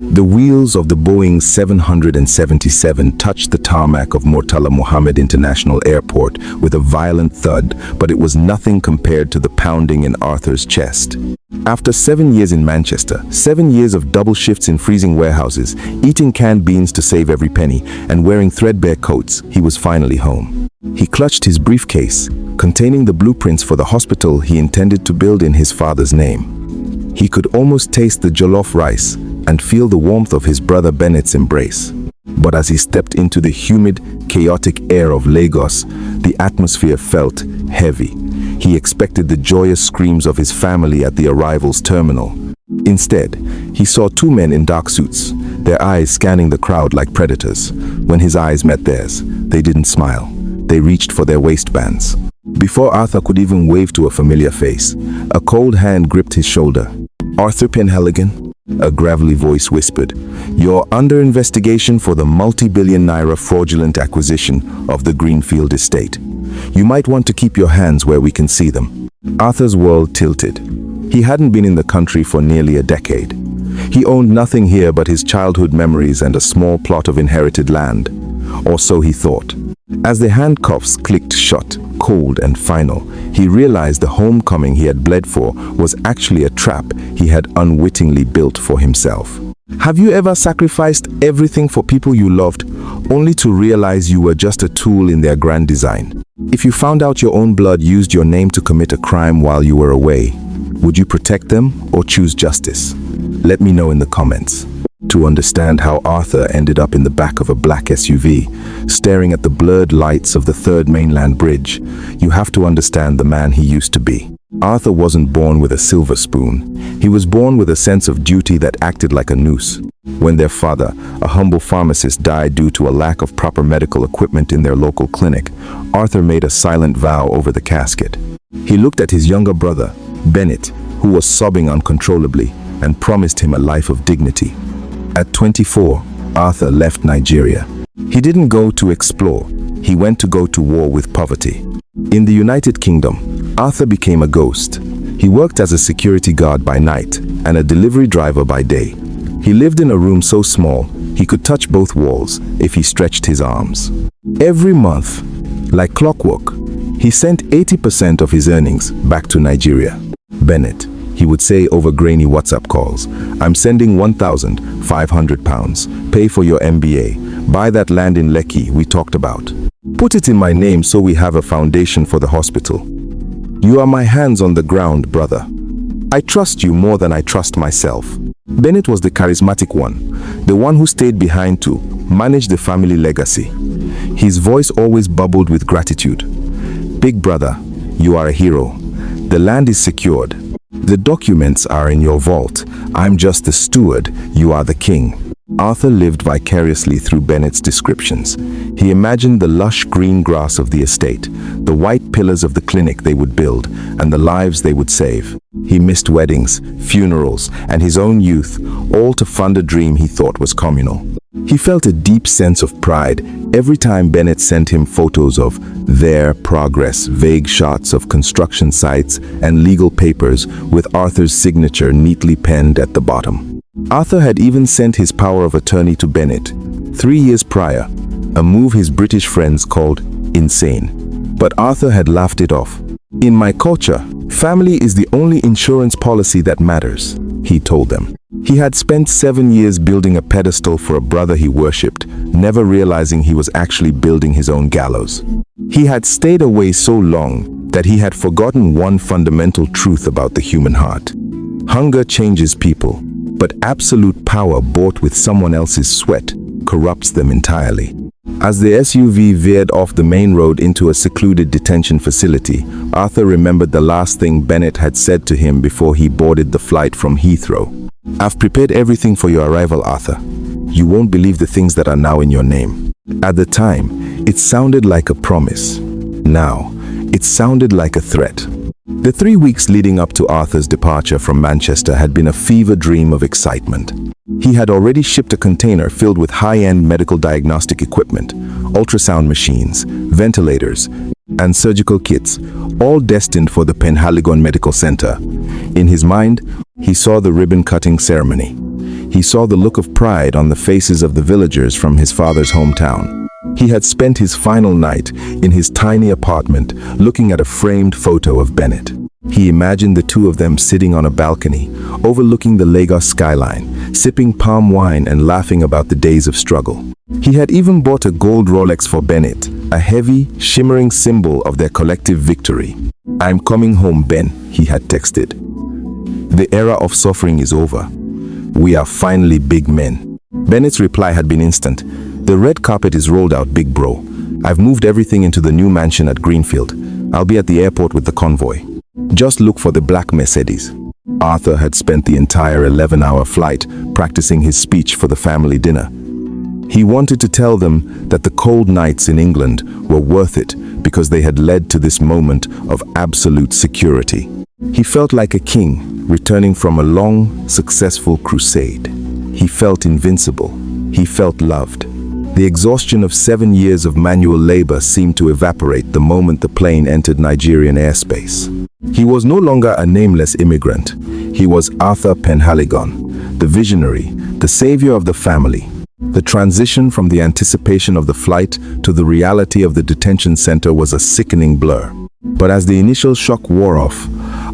The wheels of the Boeing 777 touched the tarmac of Murtala Mohammed International Airport with a violent thud, but it was nothing compared to the pounding in Arthur's chest. After 7 years in Manchester, 7 years of double shifts in freezing warehouses, eating canned beans to save every penny, and wearing threadbare coats, he was finally home. He clutched his briefcase, containing the blueprints for the hospital he intended to build in his father's name. He could almost taste the jollof rice and feel the warmth of his brother Bennett's embrace. But as he stepped into the humid, chaotic air of Lagos, the atmosphere felt heavy. He expected the joyous screams of his family at the arrival's terminal. Instead, he saw two men in dark suits, their eyes scanning the crowd like predators. When his eyes met theirs, they didn't smile. They reached for their waistbands. Before Arthur could even wave to a familiar face, a cold hand gripped his shoulder. "Arthur Penhaligon," a gravelly voice whispered, "you're under investigation for the multi-billion naira fraudulent acquisition of the Greenfield estate. You might want to keep your hands where we can see them." Arthur's world tilted. He hadn't been in the country for nearly a decade. He owned nothing here but his childhood memories and a small plot of inherited land. Or so he thought. As the handcuffs clicked shut, cold and final, he realized the homecoming he had bled for was actually a trap he had unwittingly built for himself. Have you ever sacrificed everything for people you loved, only to realize you were just a tool in their grand design? If you found out your own blood used your name to commit a crime while you were away, would you protect them or choose justice? Let me know in the comments. To understand how Arthur ended up in the back of a black SUV, staring at the blurred lights of the Third Mainland Bridge, you have to understand the man he used to be. Arthur wasn't born with a silver spoon. He was born with a sense of duty that acted like a noose. When their father, a humble pharmacist, died due to a lack of proper medical equipment in their local clinic, Arthur made a silent vow over the casket. He looked at his younger brother, Bennett, who was sobbing uncontrollably, and promised him a life of dignity. At 24, Arthur left Nigeria. He didn't go to explore, he went to go to war with poverty. In the United Kingdom, Arthur became a ghost. He worked as a security guard by night and a delivery driver by day. He lived in a room so small, he could touch both walls if he stretched his arms. Every month, like clockwork, he sent 80% of his earnings back to Nigeria. "Bennett," he would say over grainy WhatsApp calls, "I'm sending £1,500. Pay for your MBA. Buy that land in Lekki we talked about. Put it in my name so we have a foundation for the hospital. You are my hands on the ground, brother. I trust you more than I trust myself." Bennett was the charismatic one, the one who stayed behind to manage the family legacy. His voice always bubbled with gratitude. "Big brother, you are a hero. The land is secured. The documents are in your vault. I'm just the steward, you are the king." Arthur lived vicariously through Bennett's descriptions. He imagined the lush green grass of the estate, the white pillars of the clinic they would build, and the lives they would save. He missed weddings, funerals, and his own youth, all to fund a dream he thought was communal. He felt a deep sense of pride every time Bennett sent him photos of their progress, vague shots of construction sites and legal papers with Arthur's signature neatly penned at the bottom. Arthur had even sent his power of attorney to Bennett 3 years prior, a move his British friends called insane. But Arthur had laughed it off. "In my culture, family is the only insurance policy that matters," he told them. He had spent 7 years building a pedestal for a brother he worshipped, never realizing he was actually building his own gallows. He had stayed away so long that he had forgotten one fundamental truth about the human heart. Hunger changes people, but absolute power bought with someone else's sweat corrupts them entirely. As the SUV veered off the main road into a secluded detention facility, Arthur remembered the last thing Bennett had said to him before he boarded the flight from Heathrow. "I've prepared everything for your arrival, Arthur. You won't believe the things that are now in your name." At the time, it sounded like a promise. Now, it sounded like a threat. The 3 weeks leading up to Arthur's departure from Manchester had been a fever dream of excitement. He had already shipped a container filled with high-end medical diagnostic equipment, ultrasound machines, ventilators, and surgical kits, all destined for the Penhaligon Medical Center. In his mind, he saw the ribbon-cutting ceremony. He saw the look of pride on the faces of the villagers from his father's hometown. He had spent his final night in his tiny apartment looking at a framed photo of Bennett. He imagined the two of them sitting on a balcony, overlooking the Lagos skyline, sipping palm wine and laughing about the days of struggle. He had even bought a gold Rolex for Bennett, a heavy, shimmering symbol of their collective victory. "I'm coming home, Ben," he had texted. "The era of suffering is over. We are finally big men." Bennett's reply had been instant. "The red carpet is rolled out, big bro. I've moved everything into the new mansion at Greenfield. I'll be at the airport with the convoy. Just look for the black Mercedes." Arthur had spent the entire 11-hour flight practicing his speech for the family dinner. He wanted to tell them that the cold nights in England were worth it because they had led to this moment of absolute security. He felt like a king returning from a long, successful crusade. He felt invincible. He felt loved. The exhaustion of 7 years of manual labor seemed to evaporate the moment the plane entered Nigerian airspace. He was no longer a nameless immigrant. He was Arthur Penhaligon, the visionary, the savior of the family. The transition from the anticipation of the flight to the reality of the detention center was a sickening blur. But as the initial shock wore off,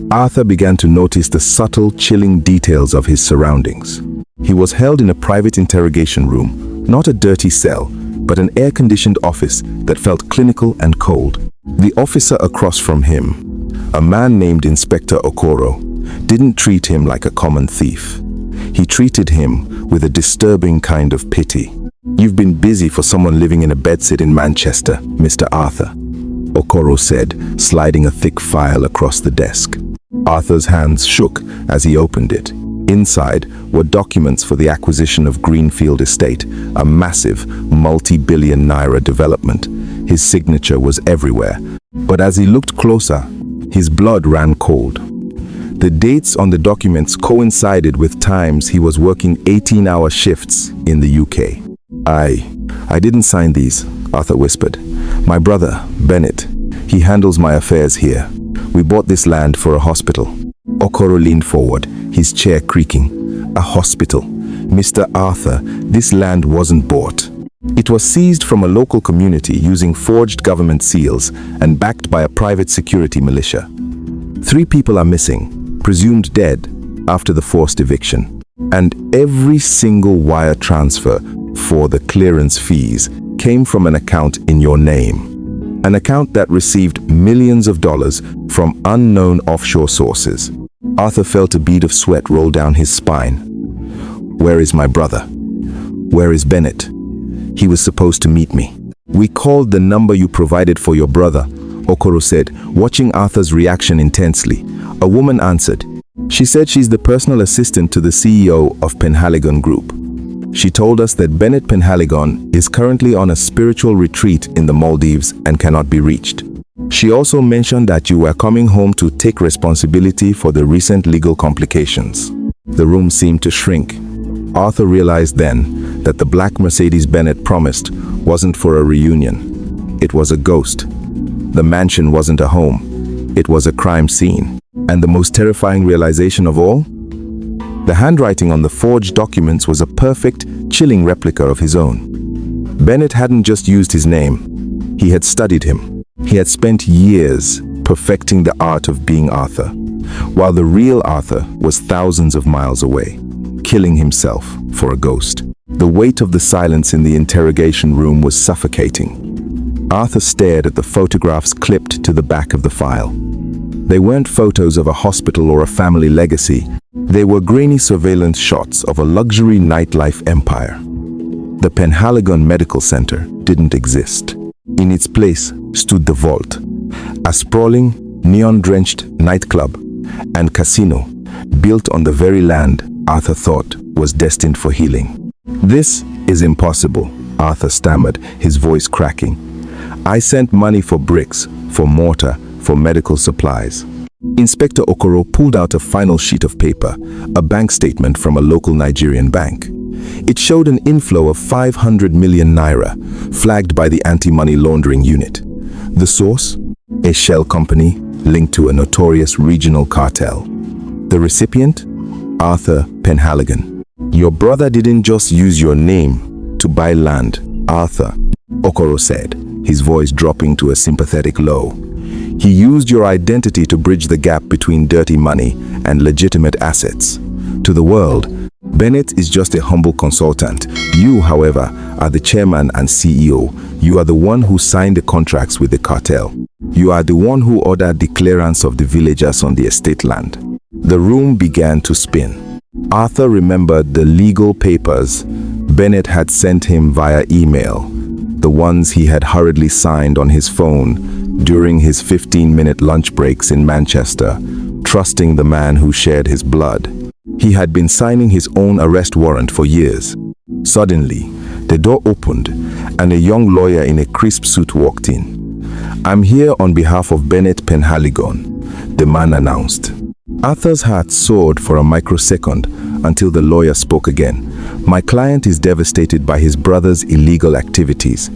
Arthur began to notice the subtle, chilling details of his surroundings. He was held in a private interrogation room, not a dirty cell, but an air-conditioned office that felt clinical and cold. The officer across from him, a man named Inspector Okoro, didn't treat him like a common thief. He treated him with a disturbing kind of pity. "You've been busy for someone living in a bedsit in Manchester, Mr. Arthur," Okoro said, sliding a thick file across the desk. Arthur's hands shook as he opened it. Inside were documents for the acquisition of Greenfield Estate, a massive, multi-billion naira development. His signature was everywhere, but as he looked closer, his blood ran cold. The dates on the documents coincided with times he was working 18-hour shifts in the UK. I didn't sign these," Arthur whispered. "My brother, Bennett, he handles my affairs here. We bought this land for a hospital." Okoro leaned forward, his chair creaking. "A hospital? Mr. Arthur, this land wasn't bought. It was seized from a local community using forged government seals and backed by a private security militia. 3 people are missing, presumed dead after the forced eviction. And every single wire transfer for the clearance fees came from an account in your name. An account that received millions of dollars from unknown offshore sources." Arthur felt a bead of sweat roll down his spine. "Where is my brother? Where is Bennett? He was supposed to meet me." "We called the number you provided for your brother," Okoro said, watching Arthur's reaction intensely. A woman answered. She said she's the personal assistant to the CEO of Penhaligon Group. She told us that Bennett Penhaligon is currently on a spiritual retreat in the Maldives and cannot be reached. She also mentioned that you were coming home to take responsibility for the recent legal complications. The room seemed to shrink. Arthur realized then that the black Mercedes Bennett promised wasn't for a reunion. It was a ghost. The mansion wasn't a home. It was a crime scene. And the most terrifying realization of all? The handwriting on the forged documents was a perfect, chilling replica of his own. Bennett hadn't just used his name. He had studied him. He had spent years perfecting the art of being Arthur, while the real Arthur was thousands of miles away, killing himself for a ghost. The weight of the silence in the interrogation room was suffocating. Arthur stared at the photographs clipped to the back of the file. They weren't photos of a hospital or a family legacy. They were grainy surveillance shots of a luxury nightlife empire. The Penhaligon Medical Center didn't exist. In its place stood the Vault, a sprawling, neon-drenched nightclub and casino built on the very land Arthur thought was destined for healing. "This is impossible," Arthur stammered, his voice cracking. "I sent money for bricks, for mortar, for medical supplies." Inspector Okoro pulled out a final sheet of paper, a bank statement from a local Nigerian bank. It showed an inflow of 500 million naira, flagged by the anti-money laundering unit. The source? A shell company linked to a notorious regional cartel. The recipient? Arthur Penhaligon. Your brother didn't just use your name to buy land, Arthur, Okoro said, his voice dropping to a sympathetic low. He used your identity to bridge the gap between dirty money and legitimate assets. To the world, Bennett is just a humble consultant. You, however, are the chairman and CEO. You are the one who signed the contracts with the cartel. You are the one who ordered the clearance of the villagers on the estate land. The room began to spin. Arthur remembered the legal papers Bennett had sent him via email, the ones he had hurriedly signed on his phone during his 15-minute lunch breaks in Manchester, trusting the man who shared his blood. He had been signing his own arrest warrant for years. Suddenly, the door opened and a young lawyer in a crisp suit walked in. "I'm here on behalf of Bennett Penhaligon," the man announced. Arthur's heart soared for a microsecond until the lawyer spoke again. "My client is devastated by his brother's illegal activities.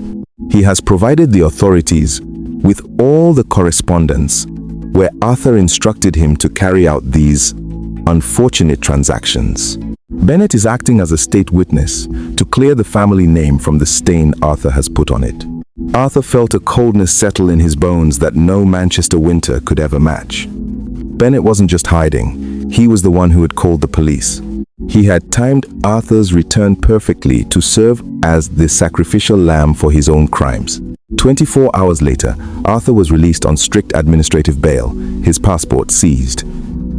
He has provided the authorities with all the correspondence where Arthur instructed him to carry out these unfortunate transactions. Bennett is acting as a state witness to clear the family name from the stain Arthur has put on it." Arthur felt a coldness settle in his bones that no Manchester winter could ever match. Bennett wasn't just hiding, he was the one who had called the police. He had timed Arthur's return perfectly to serve as the sacrificial lamb for his own crimes. 24 hours later, Arthur was released on strict administrative bail, his passport seized.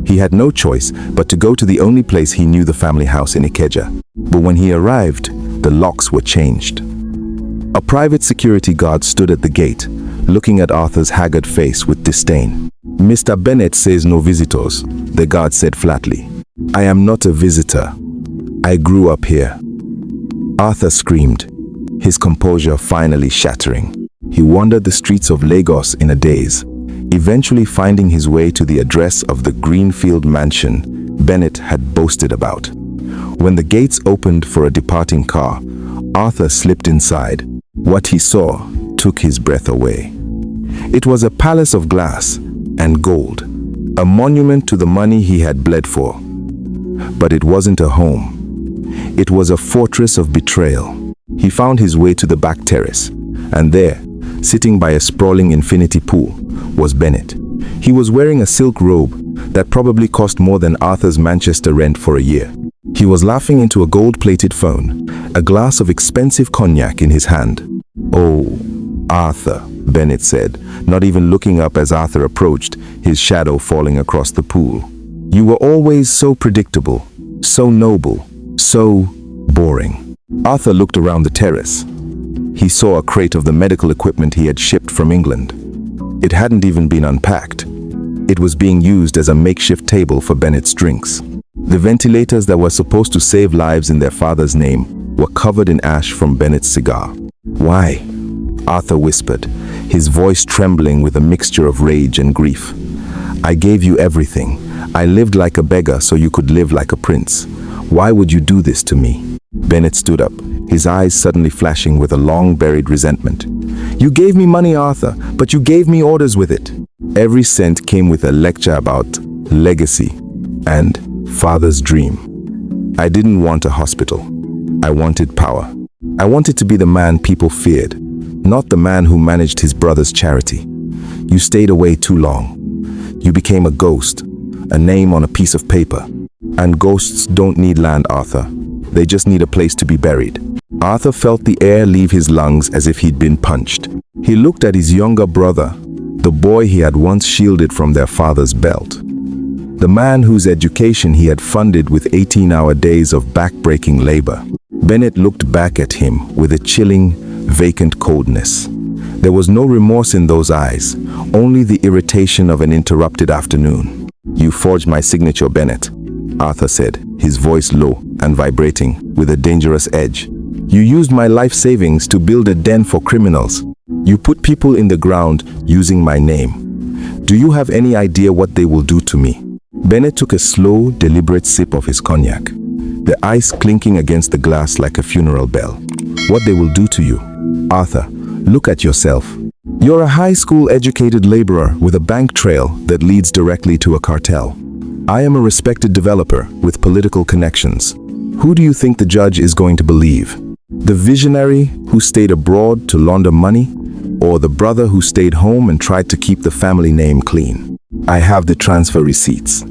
He had no choice but to go to the only place he knew, the family house in Ikeja. But when he arrived, the locks were changed. A private security guard stood at the gate, looking at Arthur's haggard face with disdain. "Mr. Bennett says no visitors," the guard said flatly. "I am not a visitor. I grew up here." Arthur screamed, his composure finally shattering. He wandered the streets of Lagos in a daze, eventually finding his way to the address of the Greenfield mansion Bennett had boasted about. When the gates opened for a departing car, Arthur slipped inside. What he saw took his breath away. It was a palace of glass and gold, a monument to the money he had bled for. But it wasn't a home. It was a fortress of betrayal. He found his way to the back terrace, and there, sitting by a sprawling infinity pool, was Bennett. He was wearing a silk robe that probably cost more than Arthur's Manchester rent for a year. He was laughing into a gold-plated phone, a glass of expensive cognac in his hand. "Oh, Arthur," Bennett said, not even looking up as Arthur approached, his shadow falling across the pool. "You were always so predictable, so noble, so boring." Arthur looked around the terrace. He saw a crate of the medical equipment he had shipped from England. It hadn't even been unpacked. It was being used as a makeshift table for Bennett's drinks. The ventilators that were supposed to save lives in their father's name were covered in ash from Bennett's cigar. "Why?" Arthur whispered, his voice trembling with a mixture of rage and grief. "I gave you everything. I lived like a beggar so you could live like a prince. Why would you do this to me?" Bennett stood up, his eyes suddenly flashing with a long-buried resentment. "You gave me money, Arthur, but you gave me orders with it." Every cent came with a lecture about legacy and father's dream. "I didn't want a hospital. I wanted power. I wanted to be the man people feared, not the man who managed his brother's charity. You stayed away too long. You became a ghost, a name on a piece of paper. And ghosts don't need land, Arthur. They just need a place to be buried." Arthur felt the air leave his lungs as if he'd been punched. He looked at his younger brother, the boy he had once shielded from their father's belt. The man whose education he had funded with 18-hour days of back-breaking labor. Bennett looked back at him with a chilling, vacant coldness. There was no remorse in those eyes, only the irritation of an interrupted afternoon. "You forged my signature, Bennett," Arthur said, his voice low and vibrating with a dangerous edge. "You used my life savings to build a den for criminals. You put people in the ground using my name. Do you have any idea what they will do to me?" Bennett took a slow, deliberate sip of his cognac, the ice clinking against the glass like a funeral bell. "What they will do to you? Arthur, look at yourself. You're a high school educated laborer with a bank trail that leads directly to a cartel. I am a respected developer with political connections, Who do you think the judge is going to believe? The visionary who stayed abroad to launder money, or the brother who stayed home and tried to keep the family name clean? I have the transfer receipts,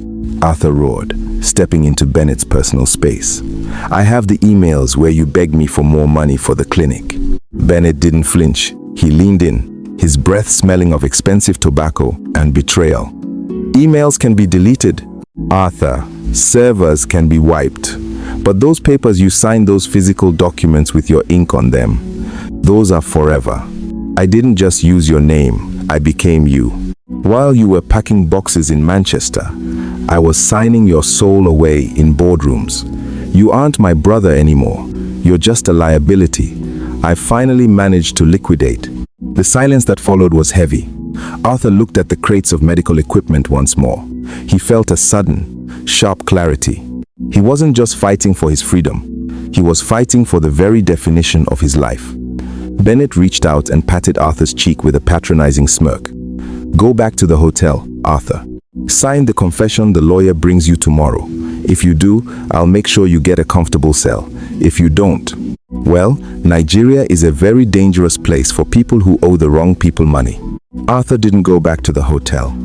Arthur roared, stepping into Bennett's personal space. I have the emails where you begged me for more money for the clinic. Bennett didn't flinch. He leaned in, his breath smelling of expensive tobacco and betrayal. Emails can be deleted, Arthur. Servers can be wiped. But those papers you signed, those physical documents with your ink on them, those are forever. I didn't just use your name, I became you. While you were packing boxes in Manchester, I was signing your soul away in boardrooms. You aren't my brother anymore. You're just a liability. I finally managed to liquidate. The silence that followed was heavy. Arthur looked at the crates of medical equipment once more. He felt a sudden, sharp clarity. He wasn't just fighting for his freedom. He was fighting for the very definition of his life. Bennett reached out and patted Arthur's cheek with a patronizing smirk. Go back to the hotel, Arthur. Sign the confession the lawyer brings you tomorrow. If you do, I'll make sure you get a comfortable cell. If you don't, well, Nigeria is a very dangerous place for people who owe the wrong people money. Arthur didn't go back to the hotel.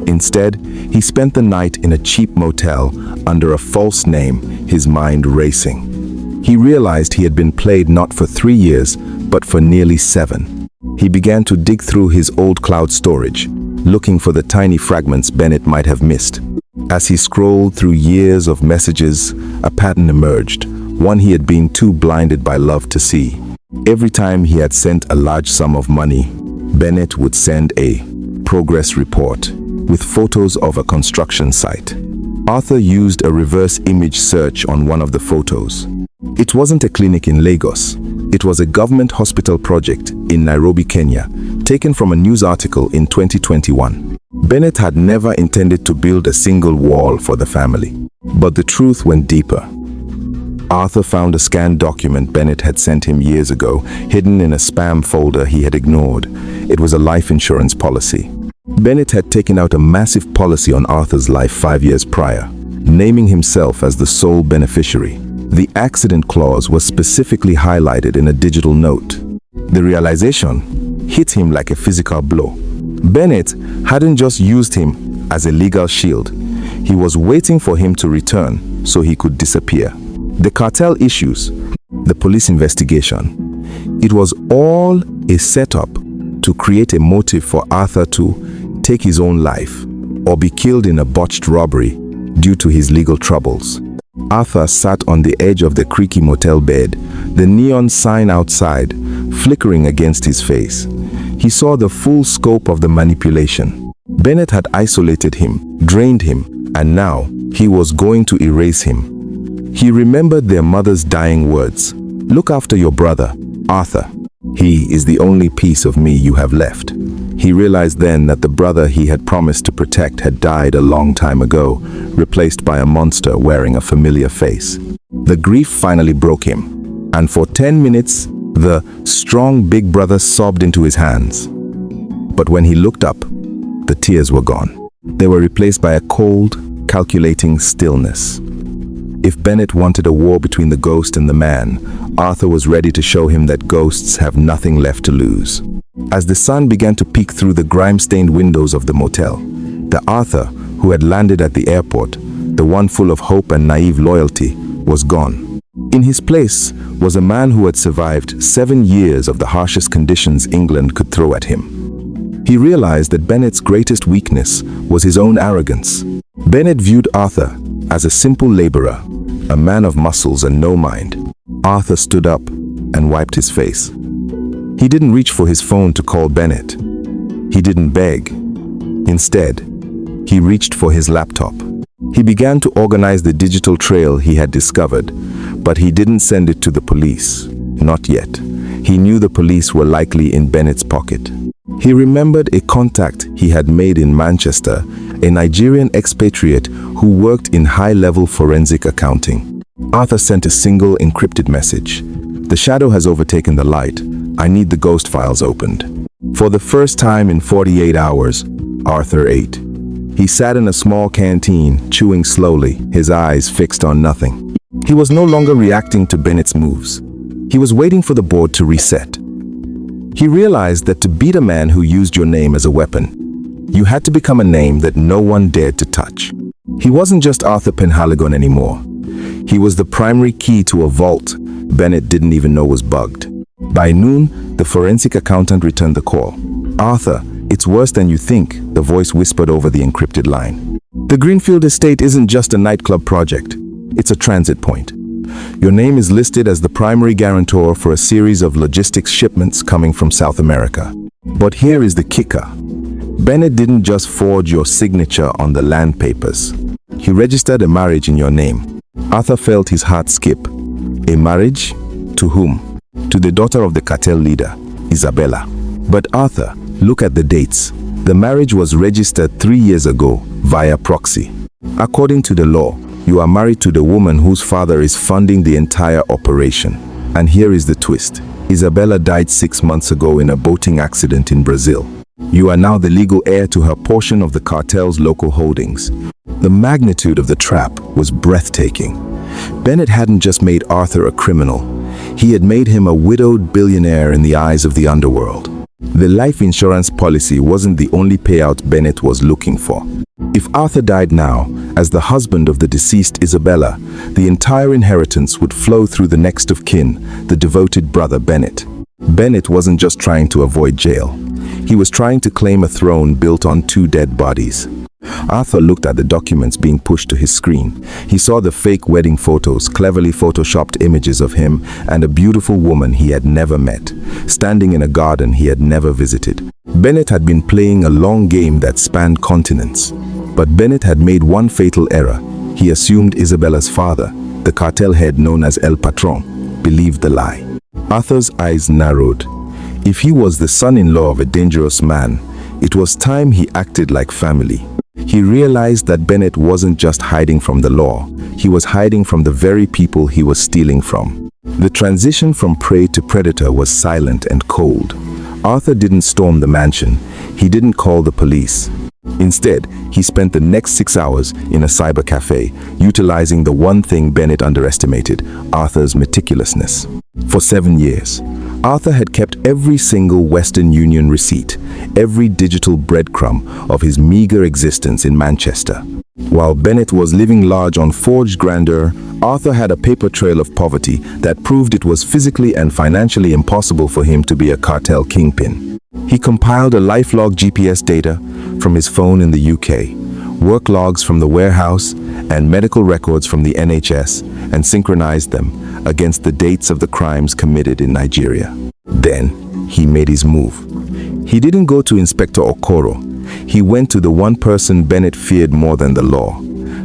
Instead, he spent the night in a cheap motel under a false name, his mind racing. He realized he had been played not for 3 years, but for nearly 7. He began to dig through his old cloud storage, looking for the tiny fragments Bennett might have missed. As he scrolled through years of messages, a pattern emerged, one he had been too blinded by love to see. Every time he had sent a large sum of money, Bennett would send a progress report with photos of a construction site. Arthur used a reverse image search on one of the photos. It wasn't a clinic in Lagos. It was a government hospital project in Nairobi, Kenya, taken from a news article in 2021. Bennett had never intended to build a single wall for the family. But the truth went deeper. Arthur found a scanned document Bennett had sent him years ago, hidden in a spam folder he had ignored. It was a life insurance policy. Bennett had taken out a massive policy on Arthur's life 5 years prior, naming himself as the sole beneficiary. The accident clause was specifically highlighted in a digital note. The realization hit him like a physical blow. Bennett hadn't just used him as a legal shield. He was waiting for him to return so he could disappear. The cartel issues, the police investigation, it was all a setup to create a motive for Arthur to take his own life or be killed in a botched robbery due to his legal troubles. Arthur sat on the edge of the creaky motel bed, the neon sign outside flickering against his face. He saw the full scope of the manipulation. Bennett had isolated him, drained him, and now he was going to erase him. He remembered their mother's dying words. Look after your brother, Arthur. He is the only piece of me you have left. He realized then that the brother he had promised to protect had died a long time ago, replaced by a monster wearing a familiar face. The grief finally broke him, and for 10 minutes, the strong big brother sobbed into his hands. But when he looked up, the tears were gone. They were replaced by a cold, calculating stillness. If Bennett wanted a war between the ghost and the man, Arthur was ready to show him that ghosts have nothing left to lose. As the sun began to peek through the grime-stained windows of the motel, the Arthur who had landed at the airport, the one full of hope and naive loyalty, was gone. In his place was a man who had survived 7 years of the harshest conditions England could throw at him. He realized that Bennett's greatest weakness was his own arrogance. Bennett viewed Arthur as a simple laborer, a man of muscles and no mind. Arthur stood up and wiped his face. He didn't reach for his phone to call Bennett. He didn't beg. Instead, he reached for his laptop. He began to organize the digital trail he had discovered, but he didn't send it to the police. Not yet. He knew the police were likely in Bennett's pocket. He remembered a contact he had made in Manchester, a Nigerian expatriate who worked in high-level forensic accounting. Arthur sent a single encrypted message. The shadow has overtaken the light. I need the ghost files opened. For the first time in 48 hours, Arthur ate. He sat in a small canteen, chewing slowly, his eyes fixed on nothing. He was no longer reacting to Bennett's moves. He was waiting for the board to reset. He realized that to beat a man who used your name as a weapon, you had to become a name that no one dared to touch. He wasn't just Arthur Penhaligon anymore. He was the primary key to a vault Bennett didn't even know was bugged. By noon, the forensic accountant returned the call. "Arthur, it's worse than you think," the voice whispered over the encrypted line. "The Greenfield estate isn't just a nightclub project. It's a transit point. Your name is listed as the primary guarantor for a series of logistics shipments coming from South America. But here is the kicker. Bennett didn't just forge your signature on the land papers. He registered a marriage in your name." Arthur felt his heart skip. A marriage? To whom? To the daughter of the cartel leader, Isabella. But Arthur, look at the dates. The marriage was registered 3 years ago via proxy. According to the law, you are married to the woman whose father is funding the entire operation. And here is the twist. Isabella died 6 months ago in a boating accident in Brazil. You are now the legal heir to her portion of the cartel's local holdings. The magnitude of the trap was breathtaking. Bennett hadn't just made Arthur a criminal. He had made him a widowed billionaire in the eyes of the underworld. The life insurance policy wasn't the only payout Bennett was looking for. If Arthur died now, as the husband of the deceased Isabella, the entire inheritance would flow through the next of kin, the devoted brother Bennett. Bennett wasn't just trying to avoid jail. He was trying to claim a throne built on 2 dead bodies. Arthur looked at the documents being pushed to his screen. He saw the fake wedding photos, cleverly photoshopped images of him and a beautiful woman he had never met, standing in a garden he had never visited. Bennett had been playing a long game that spanned continents. But Bennett had made one fatal error. He assumed Isabella's father, the cartel head known as El Patron, believed the lie. Arthur's eyes narrowed. If he was the son-in-law of a dangerous man, it was time he acted like family. He realized that Bennett wasn't just hiding from the law, he was hiding from the very people he was stealing from. The transition from prey to predator was silent and cold. Arthur didn't storm the mansion, he didn't call the police. Instead, he spent the next 6 hours in a cyber cafe, utilizing the one thing Bennett underestimated, Arthur's meticulousness. For 7 years, Arthur had kept every single Western Union receipt, every digital breadcrumb of his meager existence in Manchester. While Bennett was living large on forged grandeur, Arthur had a paper trail of poverty that proved it was physically and financially impossible for him to be a cartel kingpin. He compiled a lifelog GPS data from his phone in the UK, work logs from the warehouse, and medical records from the NHS, and synchronized them against the dates of the crimes committed in Nigeria. Then, he made his move. He didn't go to Inspector Okoro. He went to the one person Bennett feared more than the law,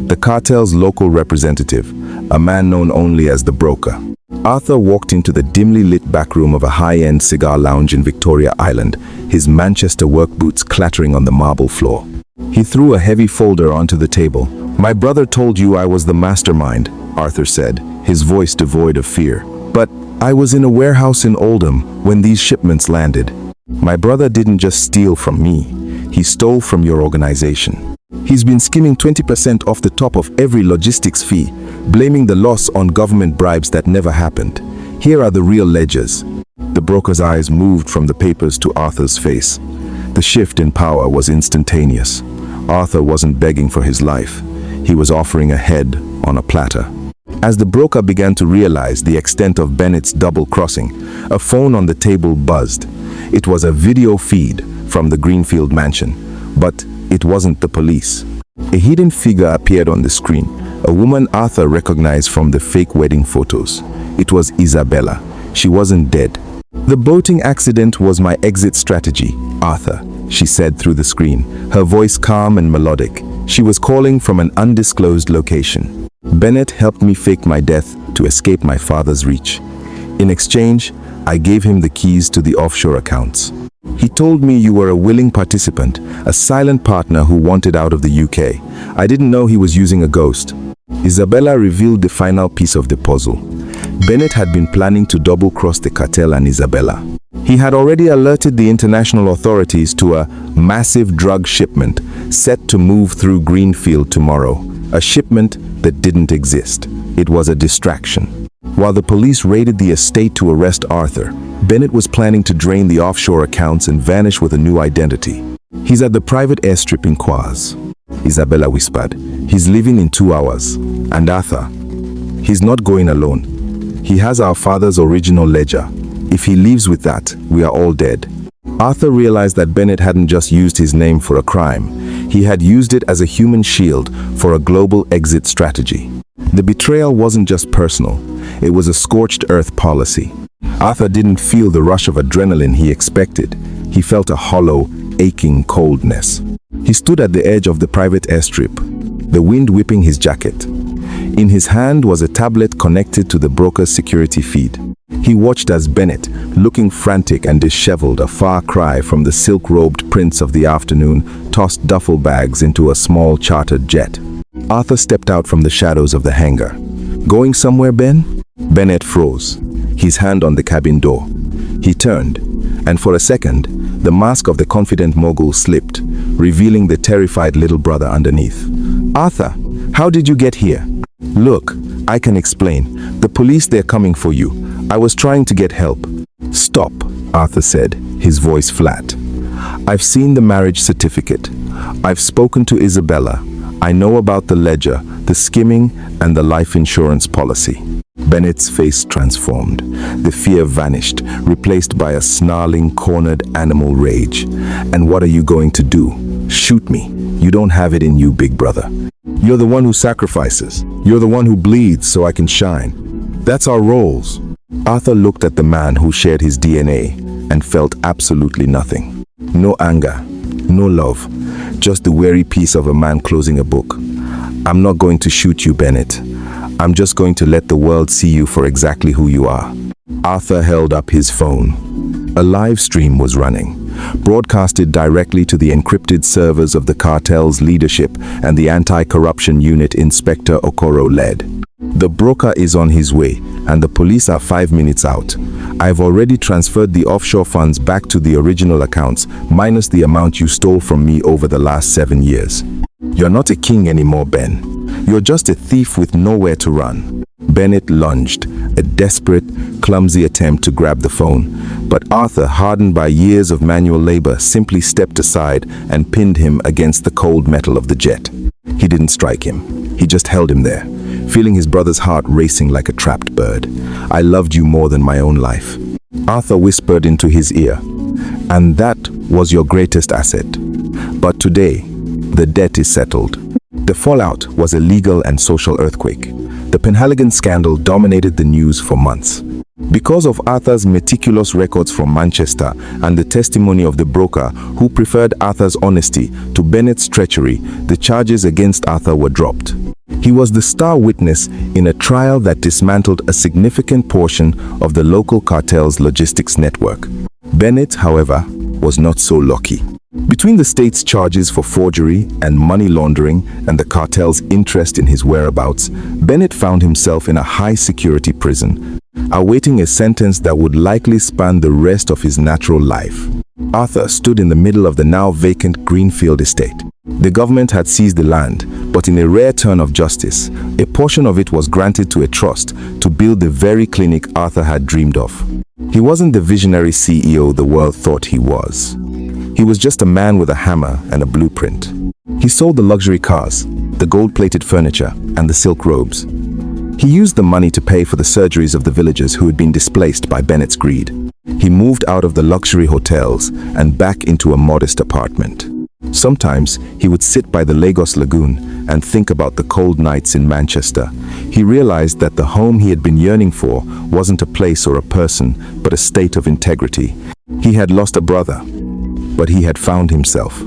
the cartel's local representative, a man known only as the broker. Arthur walked into the dimly lit back room of a high-end cigar lounge in Victoria Island, his Manchester work boots clattering on the marble floor. He threw a heavy folder onto the table. "My brother told you I was the mastermind," Arthur said, his voice devoid of fear. "But I was in a warehouse in Oldham when these shipments landed. My brother didn't just steal from me, he stole from your organization. He's been skimming 20% off the top of every logistics fee, blaming the loss on government bribes that never happened. Here are the real ledgers." The broker's eyes moved from the papers to Arthur's face. The shift in power was instantaneous. Arthur wasn't begging for his life. He was offering a head on a platter. As the broker began to realize the extent of Bennett's double-crossing, a phone on the table buzzed. It was a video feed from the Greenfield mansion, but it wasn't the police. A hidden figure appeared on the screen, a woman Arthur recognized from the fake wedding photos. It was Isabella. She wasn't dead. "The boating accident was my exit strategy, Arthur," she said through the screen, her voice calm and melodic. She was calling from an undisclosed location. "Bennett helped me fake my death to escape my father's reach. In exchange, I gave him the keys to the offshore accounts. He told me you were a willing participant, a silent partner who wanted out of the UK. I didn't know he was using a ghost." Isabella revealed the final piece of the puzzle. Bennett had been planning to double-cross the cartel and Isabella. He had already alerted the international authorities to a massive drug shipment set to move through Greenfield tomorrow, A shipment that didn't exist. It was a distraction. While the police raided the estate to arrest Arthur, Bennett was planning to drain the offshore accounts and vanish with a new identity. "He's at the private airstrip in Quaz," Isabella whispered. "He's leaving in 2 hours. And Arthur, he's not going alone. He has our father's original ledger. If he leaves with that, we are all dead." Arthur realized that Bennett hadn't just used his name for a crime. He had used it as a human shield for a global exit strategy. The betrayal wasn't just personal. It was a scorched earth policy. Arthur didn't feel the rush of adrenaline he expected. He felt a hollow, aching coldness. He stood at the edge of the private airstrip, the wind whipping his jacket. In his hand was a tablet connected to the broker's security feed. He watched as Bennett, looking frantic and disheveled, a far cry from the silk-robed prince of the afternoon, tossed duffel bags into a small chartered jet. Arthur stepped out from the shadows of the hangar. "Going somewhere, Ben?" Bennett froze, his hand on the cabin door. He turned, and for a second, the mask of the confident mogul slipped, revealing the terrified little brother underneath. "Arthur, how did you get here?" "Look, I can explain. The police, they're coming for you. I was trying to get help." "Stop," Arthur said, his voice flat. "I've seen the marriage certificate. I've spoken to Isabella. I know about the ledger, the skimming, and the life insurance policy." Bennett's face transformed. The fear vanished, replaced by a snarling, cornered animal rage. "And what are you going to do? Shoot me? You don't have it in you, big brother. You're the one who sacrifices. You're the one who bleeds so I can shine. That's our roles." Arthur looked at the man who shared his DNA and felt absolutely nothing. No anger, no love, just the weary peace of a man closing a book. "I'm not going to shoot you, Bennett. I'm just going to let the world see you for exactly who you are." Arthur held up his phone. A live stream was running, broadcasted directly to the encrypted servers of the cartel's leadership and the anti-corruption unit Inspector Okoro led. "The broker is on his way, and the police are 5 minutes out. I've already transferred the offshore funds back to the original accounts, minus the amount you stole from me over the last 7 years. You're not a king anymore, Ben. You're just a thief with nowhere to run." Bennett lunged, a desperate, clumsy attempt to grab the phone. But Arthur, hardened by years of manual labor, simply stepped aside and pinned him against the cold metal of the jet. He didn't strike him. He just held him there, feeling his brother's heart racing like a trapped bird. "I loved you more than my own life," Arthur whispered into his ear. "And that was your greatest asset. But today, the debt is settled." The fallout was a legal and social earthquake. The Penhaligon scandal dominated the news for months. Because of Arthur's meticulous records from Manchester and the testimony of the broker who preferred Arthur's honesty to Bennett's treachery, the charges against Arthur were dropped. He was the star witness in a trial that dismantled a significant portion of the local cartel's logistics network. Bennett, however, was not so lucky. Between the state's charges for forgery and money laundering and the cartel's interest in his whereabouts, Bennett found himself in a high-security prison, awaiting a sentence that would likely span the rest of his natural life. Arthur stood in the middle of the now vacant Greenfield estate. The government had seized the land, but in a rare turn of justice, a portion of it was granted to a trust to build the very clinic Arthur had dreamed of. He wasn't the visionary CEO the world thought he was. He was just a man with a hammer and a blueprint. He sold the luxury cars, the gold-plated furniture, and the silk robes. He used the money to pay for the surgeries of the villagers who had been displaced by Bennett's greed. He moved out of the luxury hotels and back into a modest apartment. Sometimes he would sit by the Lagos Lagoon and think about the cold nights in Manchester. He realized that the home he had been yearning for wasn't a place or a person, but a state of integrity. He had lost a brother, but he had found himself.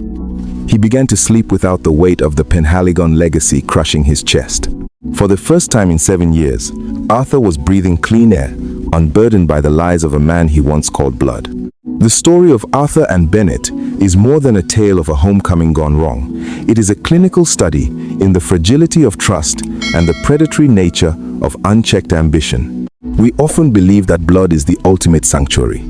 He began to sleep without the weight of the Penhaligon legacy crushing his chest. For the first time in 7 years, Arthur was breathing clean air, unburdened by the lies of a man he once called blood. The story of Arthur and Bennett is more than a tale of a homecoming gone wrong. It is a clinical study in the fragility of trust and the predatory nature of unchecked ambition. We often believe that blood is the ultimate sanctuary,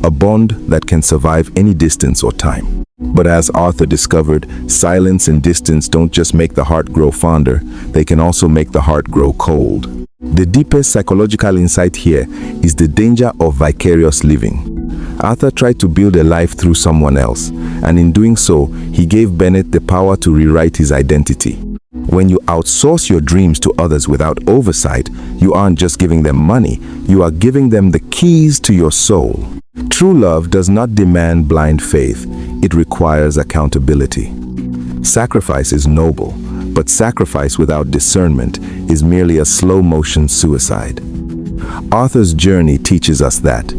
a bond that can survive any distance or time. But as Arthur discovered, silence and distance don't just make the heart grow fonder, they can also make the heart grow cold. The deepest psychological insight here is the danger of vicarious living. Arthur tried to build a life through someone else, and in doing so, he gave Bennett the power to rewrite his identity. When you outsource your dreams to others without oversight, you aren't just giving them money, you are giving them the keys to your soul. True love does not demand blind faith, it requires accountability. Sacrifice is noble, but sacrifice without discernment is merely a slow-motion suicide. Arthur's journey teaches us that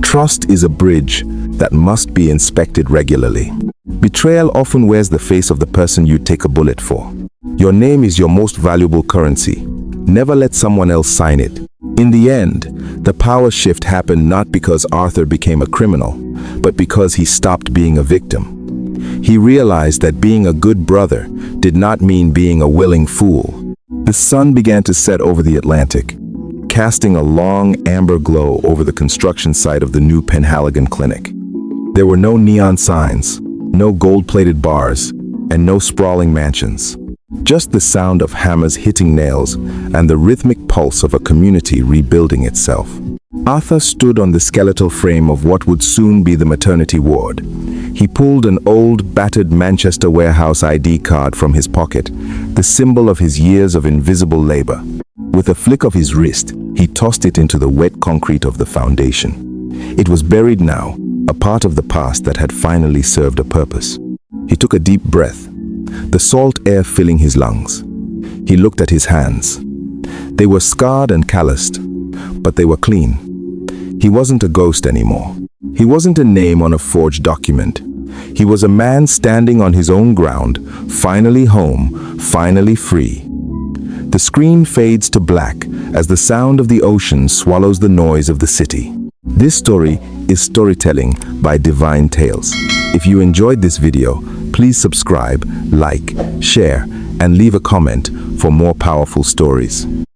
trust is a bridge that must be inspected regularly. Betrayal often wears the face of the person you take a bullet for. Your name is your most valuable currency. Never let someone else sign it. In the end, the power shift happened not because Arthur became a criminal, but because he stopped being a victim. He realized that being a good brother did not mean being a willing fool. The sun began to set over the Atlantic, casting a long amber glow over the construction site of the new Penhaligon Clinic. There were no neon signs, no gold-plated bars, and no sprawling mansions. Just the sound of hammers hitting nails and the rhythmic pulse of a community rebuilding itself. Arthur stood on the skeletal frame of what would soon be the maternity ward. He pulled an old, battered Manchester warehouse ID card from his pocket, the symbol of his years of invisible labor. With a flick of his wrist, he tossed it into the wet concrete of the foundation. It was buried now, a part of the past that had finally served a purpose. He took a deep breath, the salt air filling his lungs. He looked at his hands. They were scarred and calloused, but they were clean. He wasn't a ghost anymore. He wasn't a name on a forged document. He was a man standing on his own ground, finally home, finally free. The screen fades to black as the sound of the ocean swallows the noise of the city. This story is storytelling by Divine Tales. If you enjoyed this video, please subscribe, like, share, and leave a comment for more powerful stories.